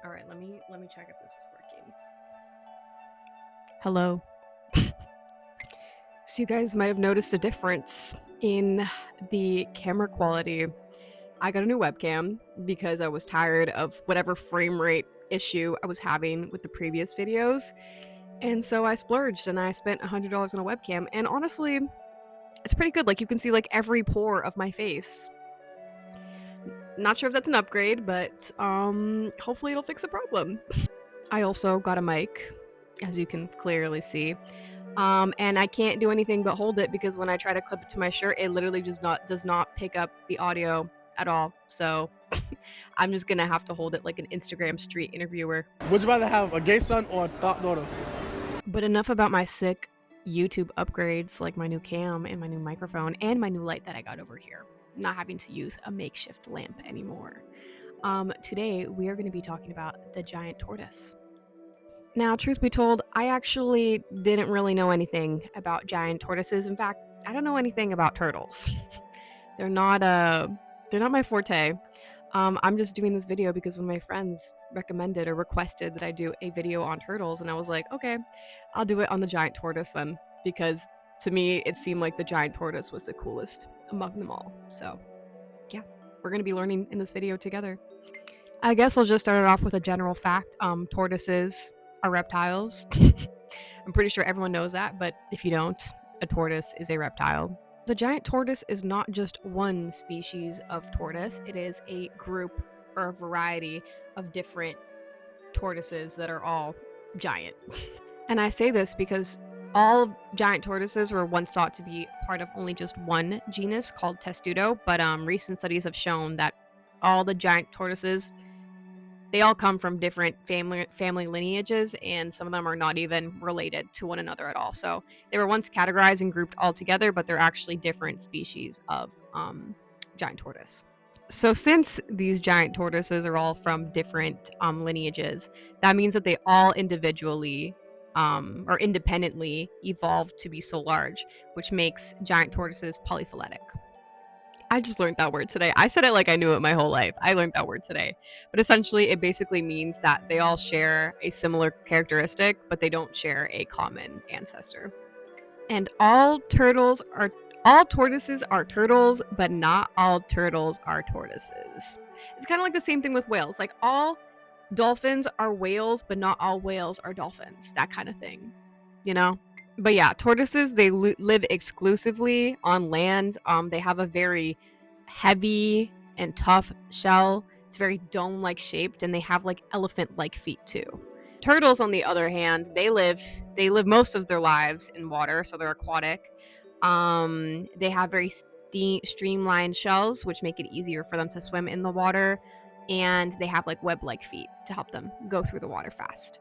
All right, let me check if this is working. Hello. So you guys might have noticed a difference in the camera quality. I got a new webcam because I was tired of whatever frame rate issue I was having with the previous videos. And so I splurged and I spent $100 on a webcam. And honestly, it's pretty good. Like you can see like every pore of my face. Not sure if that's an upgrade, but hopefully it'll fix the problem. I also got a mic, as you can clearly see. And I can't do anything but hold it because when I try to clip it to my shirt, it literally just does not pick up the audio at all. So I'm just gonna have to hold it like an Instagram street interviewer. Would you rather have a gay son or a thought daughter? But enough about my sick YouTube upgrades, like my new cam and my new microphone and my new light that I got over here. Not having to use a makeshift lamp anymore. Today we are going to be talking about the giant tortoise. Now, truth be told, I actually didn't really know anything about giant tortoises. In fact, I don't know anything about turtles. they're not they're not my forte. I'm just doing this video because one of my friends recommended or requested that I do a video on turtles, and I was like, okay, I'll do it on the giant tortoise then, because to me it seemed like the giant tortoise was the coolest among them all. So, yeah, we're gonna be learning in this video together. I guess I'll just start it off with a general fact. Tortoises are reptiles. I'm pretty sure everyone knows that, but if you don't, a tortoise is a reptile. The giant tortoise is not just one species of tortoise, it is a group or a variety of different tortoises that are all giant. And I say this because all of giant tortoises were once thought to be part of only just one genus called Testudo, but recent studies have shown that all the giant tortoises, they all come from different family lineages, and some of them are not even related to one another at all. So they were once categorized and grouped all together, but they're actually different species of giant tortoise. So since these giant tortoises are all from different lineages, that means that they all individually or independently evolved to be so large, which makes giant tortoises polyphyletic. I just learned that word today. I said it like I knew it my whole life. I learned that word today. But essentially, it basically means that they all share a similar characteristic, but they don't share a common ancestor. And all tortoises are turtles, but not all turtles are tortoises. It's kind of like the same thing with whales. Like all dolphins are whales, but not all whales are dolphins. That kind of thing, you know? But yeah, tortoises, they live exclusively on land. They have a very heavy and tough shell. It's very dome-like shaped, and they have like elephant-like feet too. Turtles, on the other hand, they live most of their lives in water, so they're aquatic. They have very streamlined shells, which make it easier for them to swim in the water, and they have like web-like feet to help them go through the water fast.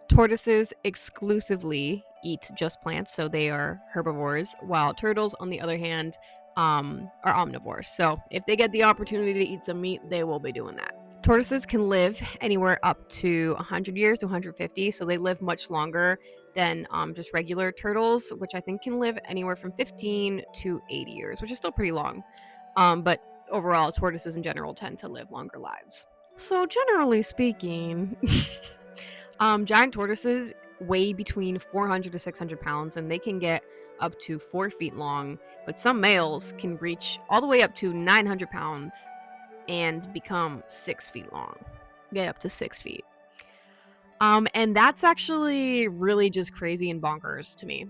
Tortoises exclusively eat just plants, so they are herbivores, while turtles, on the other hand, are omnivores. So if they get the opportunity to eat some meat, they will be doing that. Tortoises can live anywhere up to 100 years to 150, so they live much longer than just regular turtles, which I think can live anywhere from 15 to 80 years, which is still pretty long. But overall, tortoises in general tend to live longer lives. So generally speaking, giant tortoises weigh between 400 to 600 pounds, and they can get up to 4 feet long, but some males can reach all the way up to 900 pounds and become 6 feet long. Get up to 6 feet. And that's actually really just crazy and bonkers to me.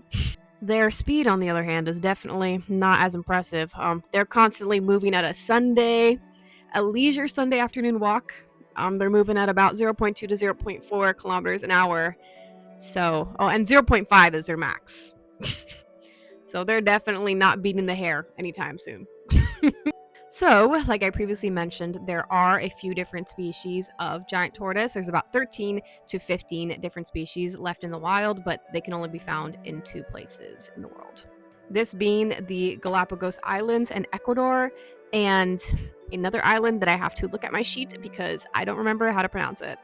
Their speed, on the other hand, is definitely not as impressive. They're constantly moving at a leisure Sunday afternoon walk. They're moving at about 0.2 to 0.4 kilometers an hour. So, and 0.5 is their max. So they're definitely not beating the hair anytime soon. So, like I previously mentioned, there are a few different species of giant tortoise. There's about 13 to 15 different species left in the wild, but they can only be found in 2 places in the world. This being the Galapagos Islands and Ecuador, and another island that I have to look at my sheet because I don't remember how to pronounce it.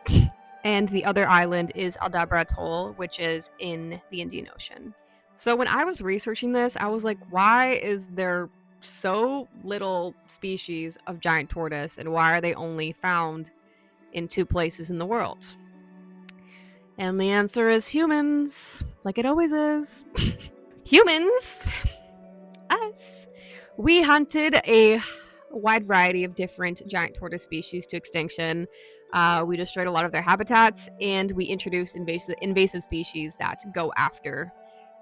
And the other island is Aldabra Atoll, which is in the Indian Ocean. So when I was researching this, I was like, why is there so little species of giant tortoise, and why are they only found in 2 places in the world? And the answer is humans, like it always is. Humans, us, we hunted a wide variety of different giant tortoise species to extinction. We destroyed a lot of their habitats, and we introduced invasive species that go after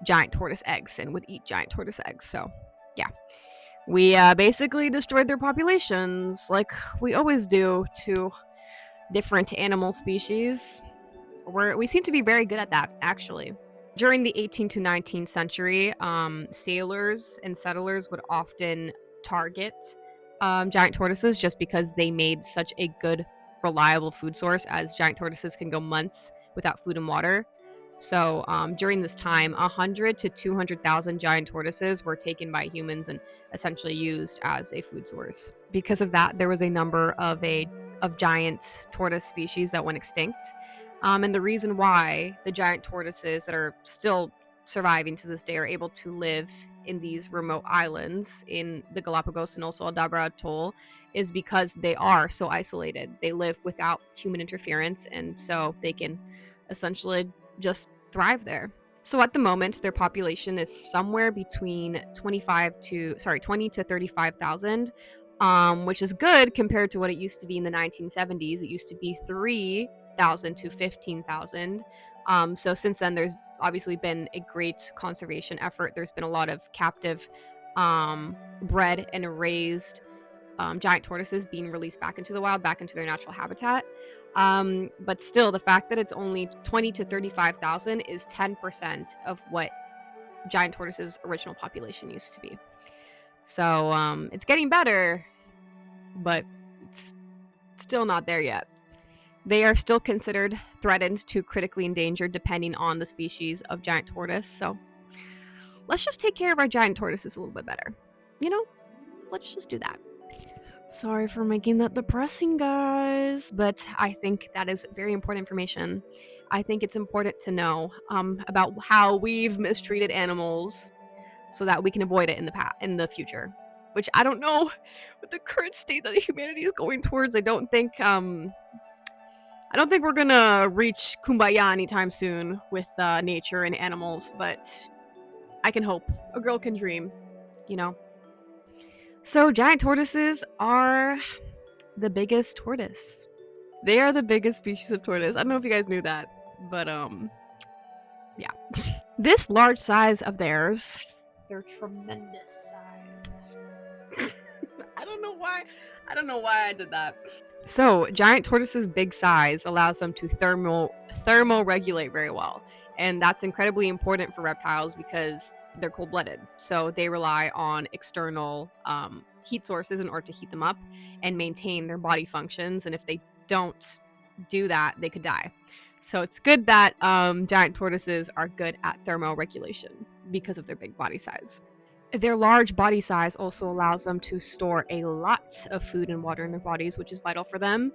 giant tortoise eggs and would eat giant tortoise eggs. So, yeah, we basically destroyed their populations like we always do to different animal species. We seem to be very good at that, actually. During the 18th to 19th century, sailors and settlers would often target giant tortoises just because they made such a good, reliable food source, as giant tortoises can go months without food and water. So during this time, 100 to 200,000 giant tortoises were taken by humans and essentially used as a food source. Because of that, there was a number of giant tortoise species that went extinct. And the reason why the giant tortoises that are still surviving to this day are able to live in these remote islands in the Galapagos and also Aldabra Atoll is because they are so isolated. They live without human interference, and so they can essentially just thrive there. So at the moment, their population is somewhere between 20 to 35,000, which is good compared to what it used to be in the 1970s. It used to be 3,000 to 15,000. So since then, there's obviously been a great conservation effort. There's been a lot of captive, bred and raised giant tortoises being released back into the wild, back into their natural habitat. But still, the fact that it's only 20 to 35,000 is 10% of what giant tortoises' original population used to be. So it's getting better, but it's still not there yet. They are still considered threatened to critically endangered depending on the species of giant tortoise. So let's just take care of our giant tortoises a little bit better. You know, let's just do that. Sorry for making that depressing, guys, but I think that is very important information. I think it's important to know about how we've mistreated animals so that we can avoid it in the future. Which I don't know, with the current state that humanity is going towards. I don't think we're gonna reach kumbaya anytime soon with nature and animals, but I can hope. A girl can dream, you know. So giant tortoises are the biggest tortoise. They are the biggest species of tortoise. I don't know if you guys knew that, but yeah. This large size of theirs, they're tremendous size. I don't know why I did that. So, giant tortoises' big size allows them to thermoregulate very well. And that's incredibly important for reptiles because they're cold-blooded. So they rely on external heat sources in order to heat them up and maintain their body functions. And if they don't do that, they could die. So it's good that giant tortoises are good at thermoregulation because of their big body size. Their large body size also allows them to store a lot of food and water in their bodies, which is vital for them.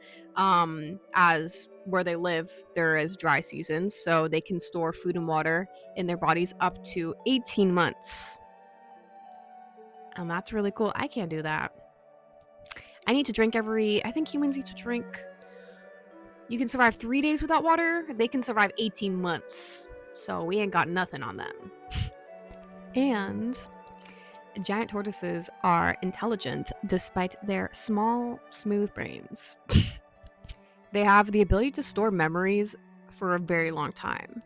As where they live, there is dry seasons, so they can store food and water in their bodies up to 18 months. And that's really cool. I can't do that. I need to drink I think humans need to drink. You can survive 3 days without water. They can survive 18 months. So we ain't got nothing on them. And giant tortoises are intelligent despite their small, smooth brains. They have the ability to store memories for a very long time.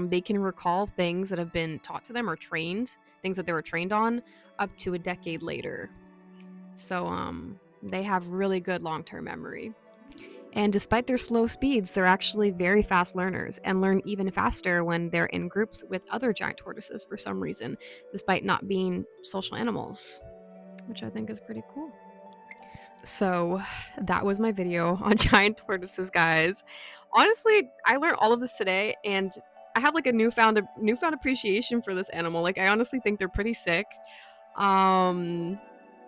They can recall things that have been taught to them or things that they were trained on, up to a decade later. So they have really good long-term memory. And despite their slow speeds, they're actually very fast learners and learn even faster when they're in groups with other giant tortoises for some reason, despite not being social animals, which I think is pretty cool. So that was my video on giant tortoises, guys. Honestly, I learned all of this today, and I have like a newfound appreciation for this animal. Like, I honestly think they're pretty sick.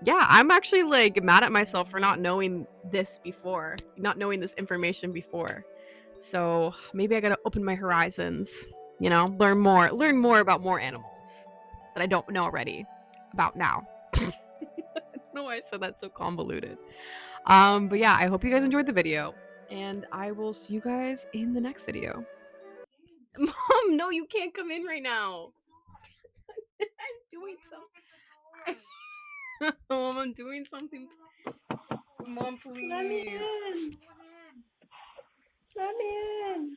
Yeah, I'm actually like mad at myself for not knowing this information before. So maybe I gotta open my horizons, learn more about more animals that I don't know already about now. I don't know why I said that so convoluted. But yeah, I hope you guys enjoyed the video, And I will see you guys in the next video. Mom, no, you can't come in right now. I'm doing something. Mom, I'm doing something. Mom, Let me please. in. Let me in.